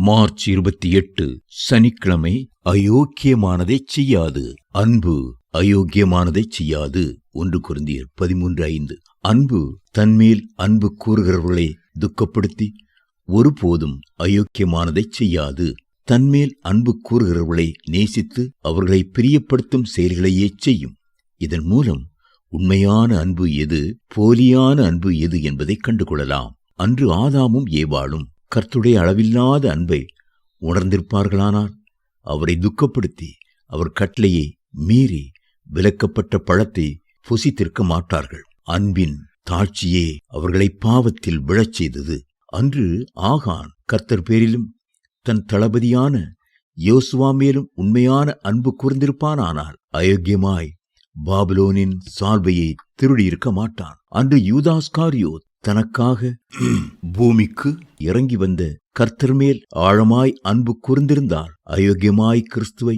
March 28 சனிக்கிழமை. அயோக்கியமானதைச் செய்யாது. அன்பு அயோக்கியமானதைச் செய்யாது. 1 கொரிந்தியர் 13:5. அன்பு தன்மேல் அன்பு கூறுகிறவர்களை துக்கப்படுத்தி ஒருபோதும் அயோக்கியமானதைச் செய்யாது. தன்மேல் அன்பு கூறுகிறவர்களை நேசித்து அவர்களை பிரியப்படுத்தும் செயல்களையே செய்யும். இதன் மூலம் உண்மையான அன்பு எது, போலியான அன்பு எது என்பதை கண்டுகொள்ளலாம். அன்று ஆதாமும் ஏவாளும் கர்த்தருடைய அளவில்லாத அன்பை உணர்ந்திருப்பார்களானால் அவரை துக்கப்படுத்தி அவர் கட்டளையை மீறி விலக்கப்பட்ட பழத்தை புசித்திருக்க மாட்டார்கள். அன்பின் தாழ்ச்சியே அவர்களை பாவத்தில் விழச் செய்தது. அன்று ஆகான் கர்த்தர் பேரிலும் தன் தளபதியான யோசுவா மேலும் உண்மையான அன்பு கூர்ந்திருப்பானால் அயோக்கியமாய் பாபிலோனின் சால்வையை திருடியிருக்க மாட்டான். அன்று யூதாஸ்காரியோத் தனக்காக பூமிக்கு இறங்கி வந்த கர்த்தர் மேல் ஆழமாய் அன்பு கூர்ந்திருந்தால் அயோக்கியமாய் கிறிஸ்துவை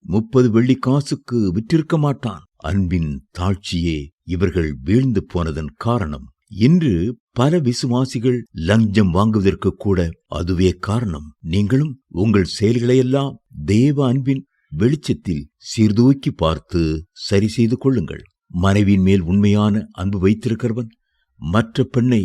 30 வெள்ளிக்காசுக்கு விற்றிருக்க மாட்டான். அன்பின் தாழ்ச்சியே இவர்கள் வீழ்ந்து போனதன் காரணம். இன்று பல விசுவாசிகள் லஞ்சம் வாங்குவதற்கு கூட அதுவே காரணம். நீங்களும் உங்கள் செயல்களையெல்லாம் தேவ அன்பின் வெளிச்சத்தில் சீர்தூக்கி பார்த்து சரி செய்து கொள்ளுங்கள். மனைவியின் மேல் உண்மையான அன்பு வைத்திருக்கிறவன் மற்ற பெண்ணை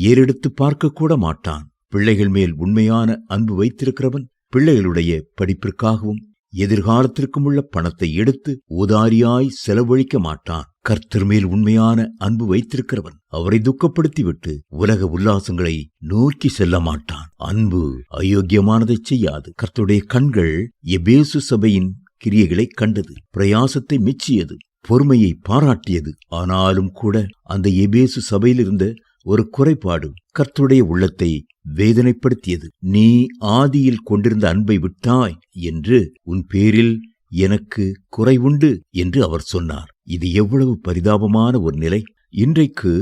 ஏறெடுத்து பார்க்க கூட மாட்டான். பிள்ளைகள் மேல் உண்மையான அன்பு வைத்திருக்கிறவன் பிள்ளைகளுடைய படிப்பிற்காகவும் எதிர்காலத்திற்கும் உள்ள பணத்தை எடுத்து உதாரியாய் செலவழிக்க மாட்டான். கர்த்தர் மேல் உண்மையான அன்பு வைத்திருக்கிறவன் அவரை துக்கப்படுத்திவிட்டு உலக உல்லாசங்களை நோக்கி செல்ல மாட்டான். அன்பு அயோக்கியமானதைச் செய்யாது. கர்த்தருடைய கண்கள் எபேசு சபையின் கிரியைகளை கண்டது, பிரயாசத்தை மெச்சியது, பொறுமையை பாராட்டியது. ஆனாலும் கூட அந்த எபேசு சபையில் இருந்த ஒரு குறைபாடு கர்த்தருடைய உள்ளத்தை வேதனைப்படுத்தியது. நீ ஆதியில் கொண்டிருந்த அன்பை விட்டாய் என்று உன் பேரில் எனக்கு குறை உண்டு என்று அவர் சொன்னார். இது எவ்வளவு பரிதாபமான ஒரு நிலை! இன்றைக்கு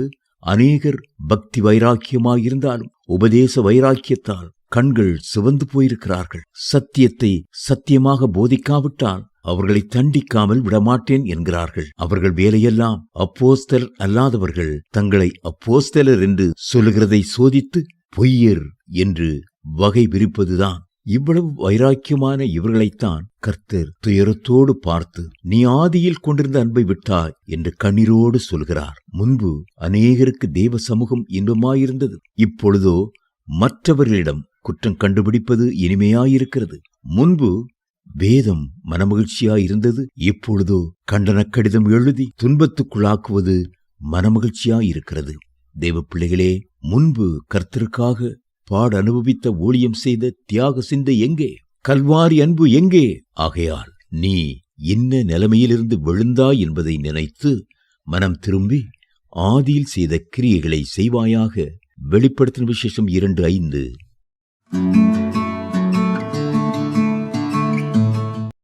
அநேகர் பக்தி வைராக்கியமாயிருந்தாலும் உபதேச வைராக்கியத்தால் கண்கள் சிவந்து போயிருக்கிறார்கள். சத்தியத்தை சத்தியமாக போதிக்காவிட்டால் அவர்களை தண்டிக்காமல் விடமாட்டேன் என்கிறார்கள். அவர்கள் வேலையெல்லாம் அப்போஸ்தலர் அல்லாதவர்கள் தங்களை அப்போஸ்தலர் என்று சொல்லுகிறதை சோதித்து பொய்யர் என்று வகை விரிப்பதுதான். இவ்வளவு வைராக்கியமான இவர்களைத்தான் கர்த்தர் துயரத்தோடு பார்த்து நீ ஆதியில் கொண்டிருந்த அன்பை விட்டாய் என்று கண்ணீரோடு சொல்கிறார். முன்பு அநேகருக்கு தேவ சமூகம் இன்பமாயிருந்தது. இப்பொழுதோ மற்றவர்களிடம் குற்றம் கண்டுபிடிப்பது இனிமையாயிருக்கிறது. முன்பு வேதம் மனமகிழ்ச்சியாயிருந்தது. இப்பொழுதோ கண்டன கடிதம் எழுதி துன்பத்துக்குள்ளாக்குவது மனமகிழ்ச்சியாயிருக்கிறது. தேவ பிள்ளைகளே, முன்பு கர்த்தருக்காக பாட அனுபவித்த ஊழியம் செய்த தியாக சிந்தை எங்கே? கல்வாரி அன்பு எங்கே? ஆகையால் நீ என்ன நிலைமையிலிருந்து விழுந்தாய் என்பதை நினைத்து மனம் திரும்பி ஆதியில் செய்த கிரியைகளை செய்வாயாக. வெளிப்படுத்தின விசேஷம் 2:5.